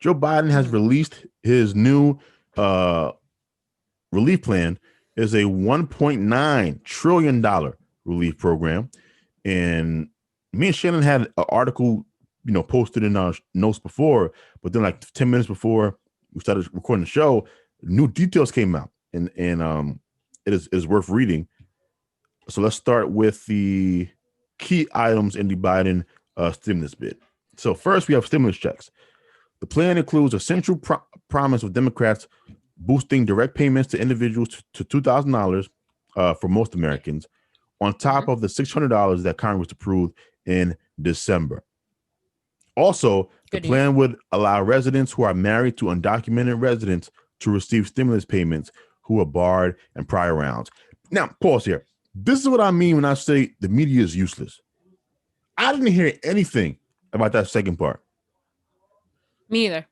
Joe Biden has released his new relief plan. Is a $1.9 trillion relief program. And me and Shannon had an article, posted in our notes before, but then like 10 minutes before we started recording the show, new details came out, and it is worth reading. So let's start with the key items in the Biden stimulus bid. So first, we have stimulus checks. The plan includes a central promise of Democrats boosting direct payments to individuals to $2,000 for most Americans, on top of the $600 that Congress approved in December. Also, the plan would allow residents who are married to undocumented residents to receive stimulus payments who are barred in prior rounds. Now, pause here. This is what I mean when I say the media is useless. I didn't hear anything about that second part. Me either.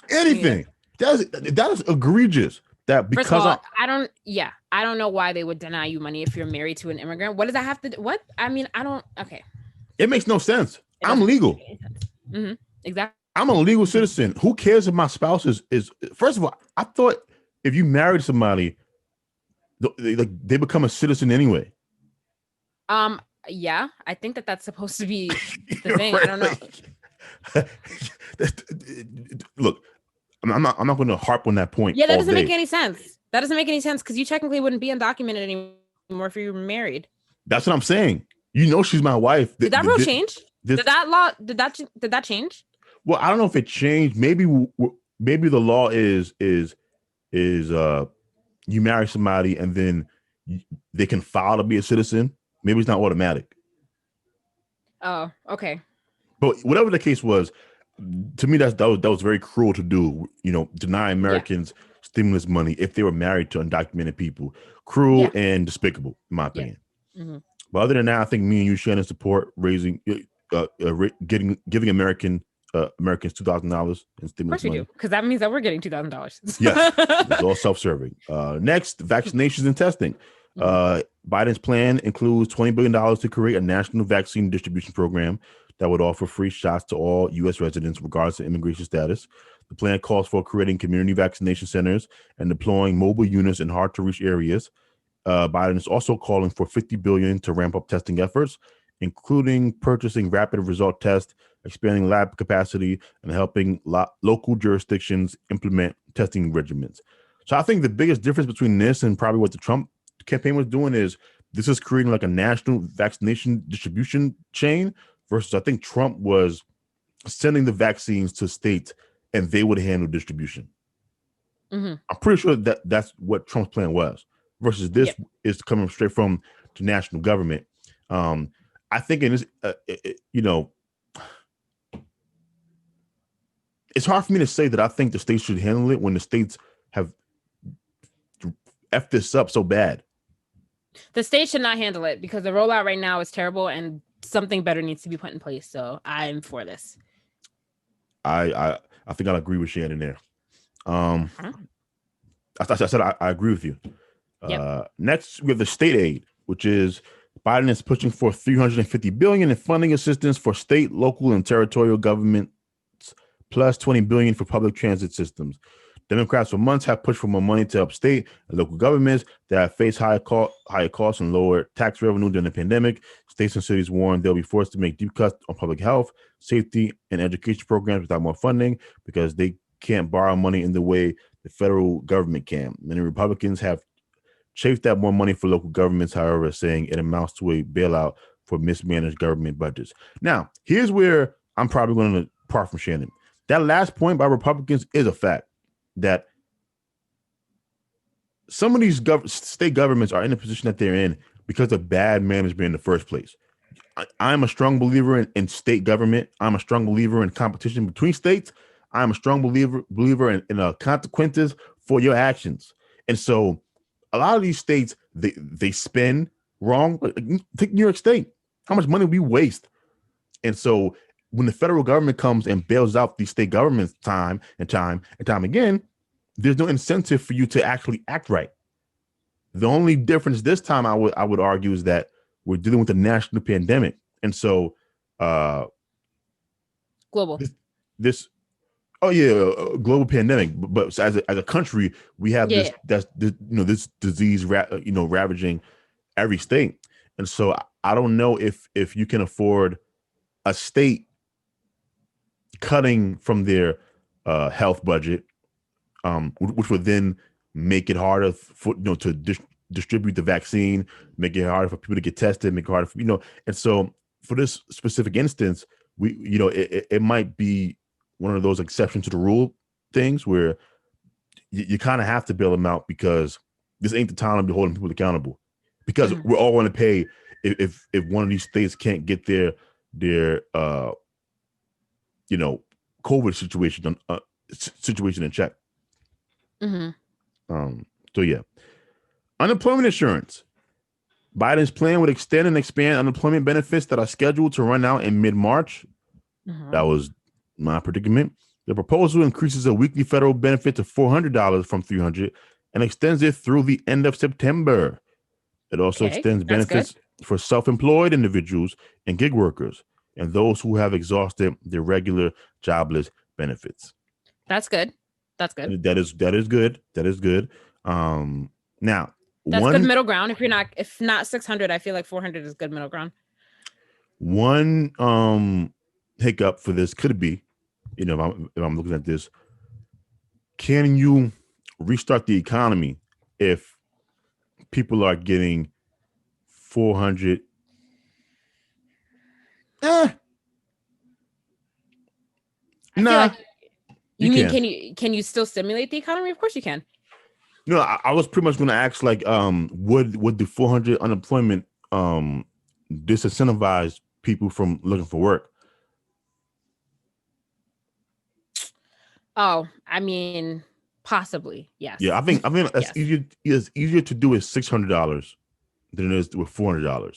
Anything. That is egregious. That because first of all, I don't know why they would deny you money if you're married to an immigrant. What does that have to do? What? I mean, I don't. Okay. It makes no sense. I'm legal. Mm-hmm. Exactly. I'm a legal citizen. Who cares if my spouse is? First of all, I thought if you married somebody, they become a citizen anyway. Yeah, I think that's supposed to be the thing. I don't know. Look, I'm not going to harp on that point. Yeah, that doesn't make any sense. That doesn't make any sense because you technically wouldn't be undocumented anymore if you were married. That's what I'm saying. She's my wife. Did that rule change? Did that change? Well, I don't know if it changed. Maybe the law is you marry somebody and then they can file to be a citizen. Maybe it's not automatic. Oh, okay. But whatever the case was, to me that was very cruel to do. Deny Americans stimulus money if they were married to undocumented people. Cruel and despicable, in my opinion. Yeah. Mm-hmm. But other than that, I think me and you, Shannon, support giving Americans $2,000 in stimulus money. Of course we do, because that means that we're getting $2,000. Yes, it's all self-serving. Next, vaccinations and testing. Biden's plan includes $20 billion to create a national vaccine distribution program that would offer free shots to all U.S. residents, regardless of immigration status. The plan calls for creating community vaccination centers and deploying mobile units in hard-to-reach areas. Biden is also calling for $50 billion to ramp up testing efforts, including purchasing rapid result tests, expanding lab capacity, and helping local jurisdictions implement testing regimens. So I think the biggest difference between this and probably what the Trump campaign was doing is this is creating like a national vaccination distribution chain versus I think Trump was sending the vaccines to states and they would handle distribution. Mm-hmm. I'm pretty sure that's what Trump's plan was versus this is coming straight from the national government. I think in this, it's hard for me to say that I think the states should handle it when the states have effed this up so bad. The state should not handle it because the rollout right now is terrible and something better needs to be put in place. So I'm for this. I think I'll agree with Shannon there. I said I agree with you. Next, we have the state aid, which is Biden is pushing for $350 billion in funding assistance for state, local, and territorial governments, plus $20 billion for public transit systems. Democrats for months have pushed for more money to help state and local governments that have faced higher costs and lower tax revenue during the pandemic. States and cities warn they'll be forced to make deep cuts on public health, safety, and education programs without more funding because they can't borrow money in the way the federal government can. Many Republicans have chafed at more money for local governments, however, saying it amounts to a bailout for mismanaged government budgets. Now, here's where I'm probably going to part from Shannon. That last point by Republicans is a fact. That some of these state governments are in the position that they're in because of bad management in the first place. I'm a strong believer in state government. I'm a strong believer in competition between states. I'm a strong believer in consequences for your actions. And so a lot of these states, they spend wrong. Take New York State. How much money we waste. And so when the federal government comes and bails out these state governments time and time again, there's no incentive for you to actually act right. The only difference this time I would argue is that we're dealing with a national pandemic. And so global. This Oh yeah, a global pandemic. But as a country, we have Yeah. this disease ravaging every state, and so I don't know if you can afford a state cutting from their health budget, which would then make it harder for to distribute the vaccine, make it harder for people to get tested, make it harder for And so for this specific instance, we it might be one of those exception to the rule things where you kind of have to bail them out because this ain't the time to be holding people accountable because we're all going to pay if one of these states can't get their COVID situation in check. So yeah, unemployment insurance. Biden's plan would extend and expand unemployment benefits that are scheduled to run out in mid-March. That was my predicament. The proposal increases a weekly federal benefit to $400 from $300 and extends it through the end of September. It also extends benefits for self-employed individuals and gig workers and those who have exhausted their regular jobless benefits. That's good. That is good. That is good. Now that's good middle ground. If not 600, I feel like 400 is good middle ground. One hiccup for this could be, if I'm looking at this, can you restart the economy if people are getting 400? Nah. Can you still stimulate the economy? Of course you can. No, I was pretty much going to ask, like, would the 400 unemployment disincentivize people from looking for work? Oh, I mean, possibly, yes. Yeah, I think it's easier. It's easier to do with $600 than it is with $400.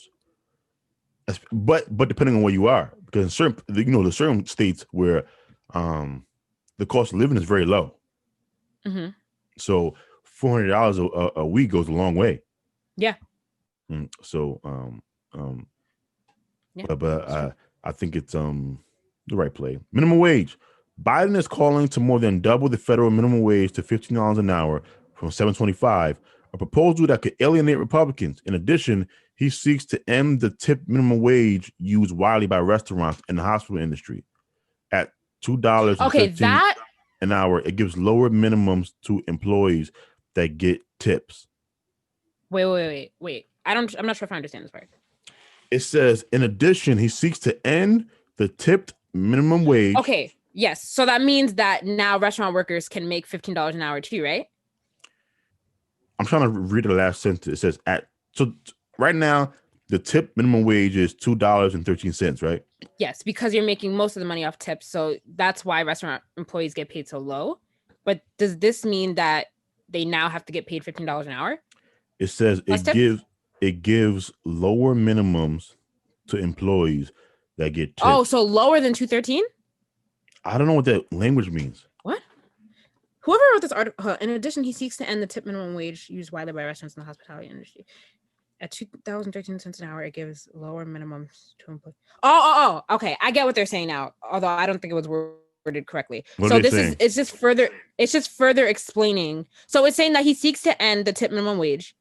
But depending on where you are, because there's certain states where the cost of living is very low. So $400 a week goes a long way. Yeah. So but I think it's the right play. Minimum wage. Biden is calling to more than double the federal minimum wage to $15 an hour from $7.25, a proposal that could alienate Republicans. In addition, he seeks to end the tip minimum wage used widely by restaurants and the hospital industry. At $2.15 an hour, it gives lower minimums to employees that get tips. Wait. I'm not sure if I understand this part. It says, in addition, he seeks to end the tipped minimum wage. Okay. Yes. So that means that now restaurant workers can make $15 an hour too, right? I'm trying to read the last sentence. It says right now, the tip minimum wage is $2.13, right? Yes, because you're making most of the money off tips. So that's why restaurant employees get paid so low. But does this mean that they now have to get paid $15 an hour? It says it gives lower minimums to employees that get tips. Oh, so lower than $2.13? I don't know what that language means. What? Whoever wrote this article, in addition, he seeks to end the tip minimum wage used widely by restaurants in the hospitality industry. At $2.13 an hour, it gives lower minimums to employees. Oh, okay. I get what they're saying now, although I don't think it was worded correctly. It's just further explaining. So it's saying that he seeks to end the tip minimum wage.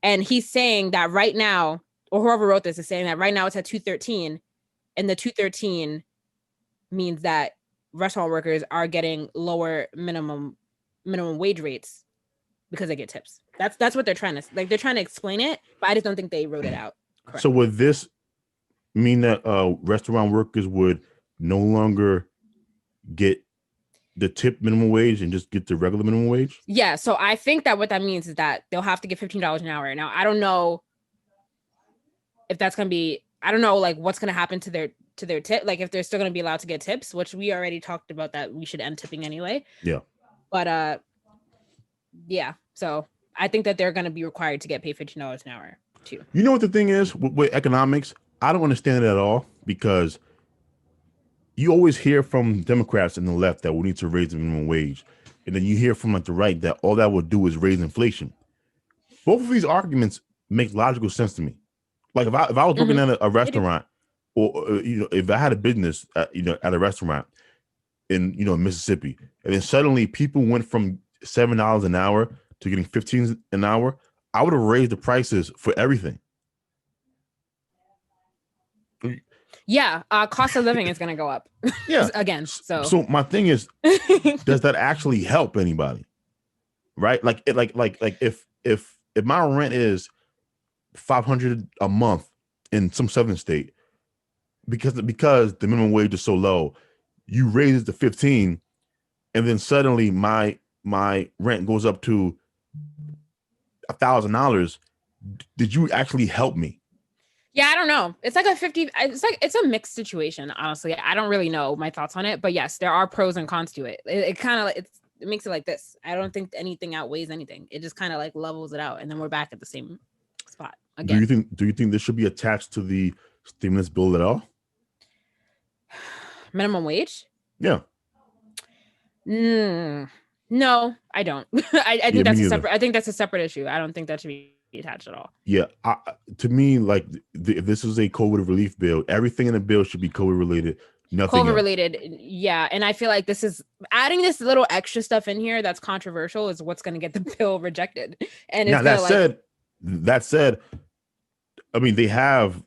And he's saying that right now, or whoever wrote this is saying that right now it's at $2.13, and the $2.13 means that restaurant workers are getting lower minimum wage rates because they get tips. That's what they're trying to explain it, but I just don't think they wrote it out correctly. So would this mean that restaurant workers would no longer get the tip minimum wage and just get the regular minimum wage? Yeah, so I think that what that means is that they'll have to get $15 an hour. Now, I don't know if that's going to be, I don't know like what's going to happen to their tip, like if they're still going to be allowed to get tips, which we already talked about that we should end tipping anyway. Yeah. But yeah, so I think that they're going to be required to get paid $15 an hour too. You know what the thing is with economics? I don't understand it at all because you always hear from Democrats and the left that we need to raise the minimum wage. And then you hear from like the right that all that would do is raise inflation. Both of these arguments make logical sense to me. Like if I was working at a restaurant or if I had a business at a restaurant, in Mississippi, and then suddenly people went from $7 an hour to getting 15 an hour, I would have raised the prices for everything. Yeah, cost of living is going to go up. Yeah. Again. So my thing is, does that actually help anybody? Right? Like if my rent is $500 a month in some southern state, because the minimum wage is so low, you raise it to 15, and then suddenly my rent goes up to $1,000. Did you actually help me? Yeah, I don't know. It's like it's a mixed situation, honestly. I don't really know my thoughts on it, but yes, there are pros and cons to it. It kind of it makes it like this. I don't think anything outweighs anything. It just kind of like levels it out, and then we're back at the same spot again. Do you think this should be attached to the stimulus bill at all? Minimum wage? Yeah. No, I don't. I think that's a separate. I think that's a separate issue. I don't think that should be attached at all. Yeah, to me, like if this is a COVID relief bill, everything in the bill should be COVID related. Nothing COVID related, yeah. And I feel like this is adding this little extra stuff in here that's controversial is what's going to get the bill rejected. And now that said, I mean they have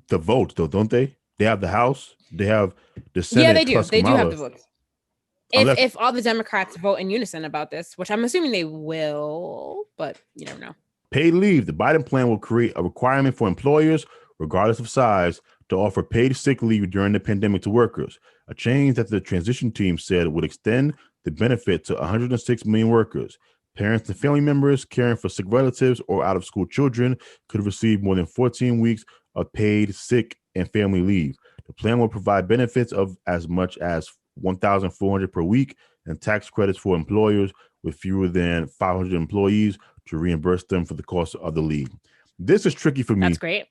the votes though, don't they? They have the House, they have the Senate. Yeah, they do. They do have the votes. If all the Democrats vote in unison about this, which I'm assuming they will, but you never know. Paid leave. The Biden plan will create a requirement for employers, regardless of size, to offer paid sick leave during the pandemic to workers, a change that the transition team said would extend the benefit to 106 million workers. Parents and family members caring for sick relatives or out-of-school children could receive more than 14 weeks of paid sick and family leave. The plan will provide benefits of as much as $1,400 per week and tax credits for employers with fewer than 500 employees to reimburse them for the cost of the leave. This is tricky for me. That's great.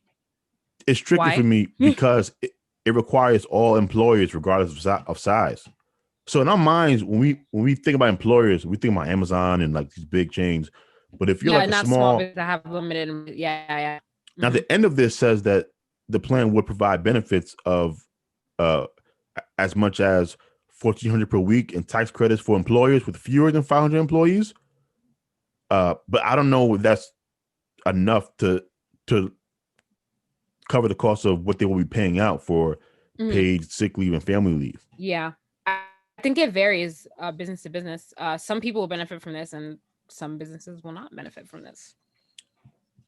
It's tricky for me because it requires all employers, regardless of size. So in our minds, when we think about employers, we think about Amazon and like these big chains. But if you're like a small that have limited, yeah. Now the end of this says that the plan would provide benefits of as much as $1,400 per week and tax credits for employers with fewer than 500 employees. But I don't know if that's enough to cover the cost of what they will be paying out for paid sick leave and family leave. Yeah, I think it varies business to business. Some people will benefit from this and some businesses will not benefit from this.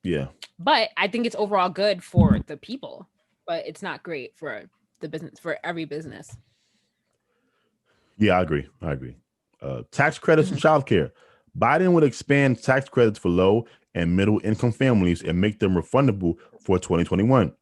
Yeah. But I think it's overall good for the people, but it's not great for the business, for every business. Yeah, I agree. Tax credits and childcare. Biden would expand tax credits for low and middle income families and make them refundable for 2021.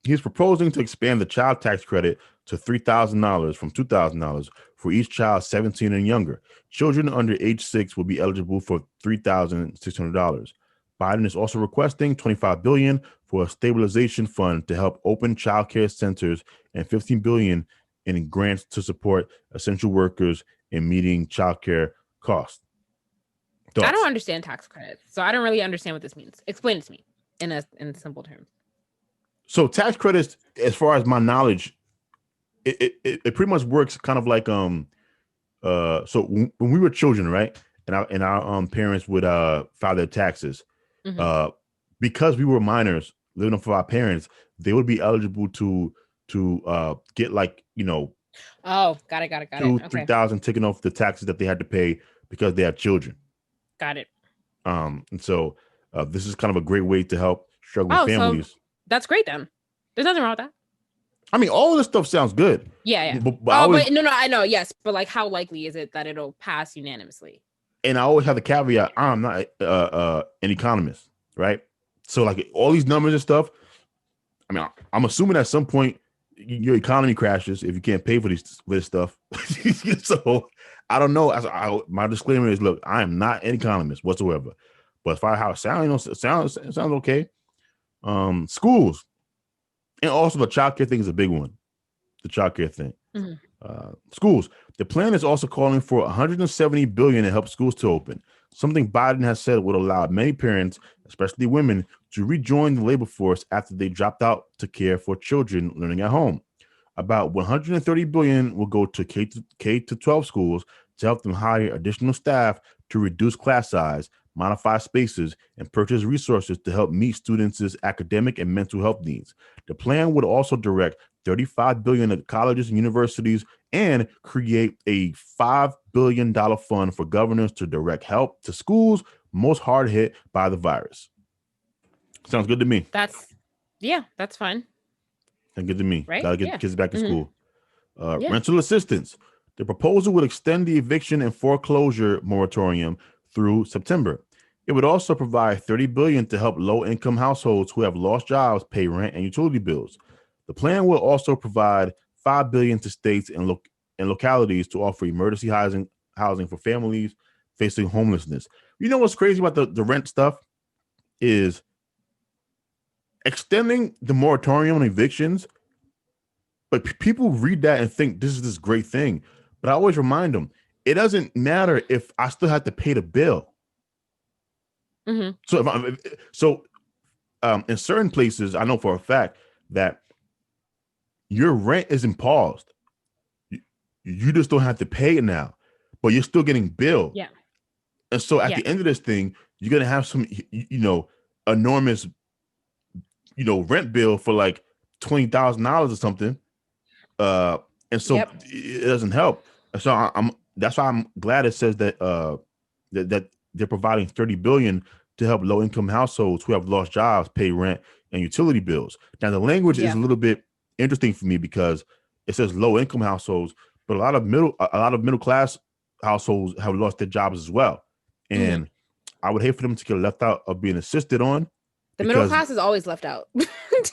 He's proposing to expand the child tax credit to $3,000 from $2,000 for each child 17 and younger. Children under age 6 will be eligible for $3,600. Biden is also requesting $25 billion for a stabilization fund to help open child care centers and $15 billion in grants to support essential workers in meeting child care costs. I don't understand tax credits, so I don't really understand what this means. Explain it to me in simple terms. So tax credits, as far as my knowledge, it pretty much works kind of like so when we were children, right, and our parents would file their taxes, because we were minors living off of our parents, they would be eligible to get like got it. $3,000 taken off the taxes that they had to pay because they had children. Got it. And so this is kind of a great way to help struggling families. So that's great then. There's nothing wrong with that. I mean, all of this stuff sounds good. Yeah. But no, I know. Yes, but like, how likely is it that it'll pass unanimously? And I always have the caveat: I'm not an economist, right? So like all these numbers and stuff. I mean, I'm assuming at some point your economy crashes if you can't pay for this stuff. So I don't know. My disclaimer is: look, I am not an economist whatsoever. But as far as how it sounds, sounds okay. Schools, and also the childcare thing is a big one. The childcare thing. Schools. The plan is also calling for $170 billion to help schools to open. Something Biden has said would allow many parents, especially women, to rejoin the labor force after they dropped out to care for children learning at home. About 130 billion will go to K to 12 schools to help them hire additional staff to reduce class size, modify spaces, and purchase resources to help meet students' academic and mental health needs. The plan would also direct 35 billion at colleges and universities and create a $5 billion fund for governors to direct help to schools most hard hit by the virus. Sounds good to me. That's fine. Sounds good to me. Right? Gotta get Yeah. kids back in school. Yeah. Rental assistance. The proposal would extend the eviction and foreclosure moratorium through September. It would also provide 30 billion to help low-income households who have lost jobs pay rent and utility bills. The plan will also provide 5 billion to states and localities to offer emergency housing for families facing homelessness. You know what's crazy about the rent stuff is extending the moratorium on evictions, but people read that and think this is this great thing. But I always remind them, it doesn't matter if I still have to pay the bill. Mm-hmm. In certain places, I know for a fact that your rent isn't paused. You just don't have to pay it now, but you're still getting billed. Yeah. And so at the end of this thing, you're gonna have some, enormous, rent bill for like $20,000 or something. And so it doesn't help. And so that's why I'm glad it says that that they're providing 30 billion to help low income households who have lost jobs pay rent and utility bills. Now the language is a little bit interesting for me because it says low income households, but a lot of middle class households have lost their jobs as well. And I would hate for them to get left out of being assisted on. The middle class is always left out.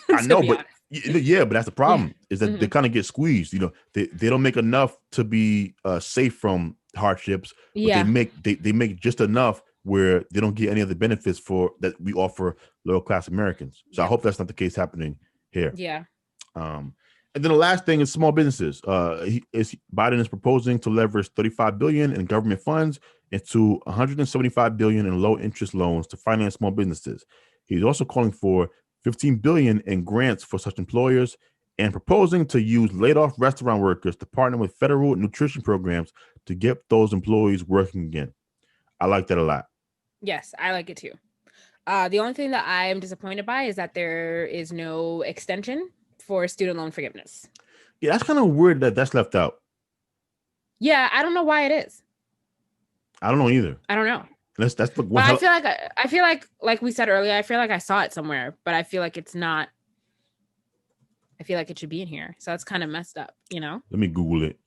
I know, but but that's the problem is that they kind of get squeezed. They don't make enough to be safe from hardships. But they make just enough where they don't get any of the benefits for that we offer lower class Americans. So I hope that's not the case happening here. Yeah. And then the last thing is small businesses. Biden is proposing to leverage 35 billion in government funds into 175 billion in low interest loans to finance small businesses. He's also calling for 15 billion in grants for such employers and proposing to use laid off restaurant workers to partner with federal nutrition programs to get those employees working again. I like that a lot. Yes, I like it too. The only thing that I am disappointed by is that there is no extension for student loan forgiveness. Yeah, that's kind of weird that that's left out. Yeah, I don't know why it is. I don't know either. I don't know. That's the but I feel like we said earlier, I feel like I saw it somewhere, but I feel like it's not. I feel like it should be in here, so it's kind of messed up, Let me Google it.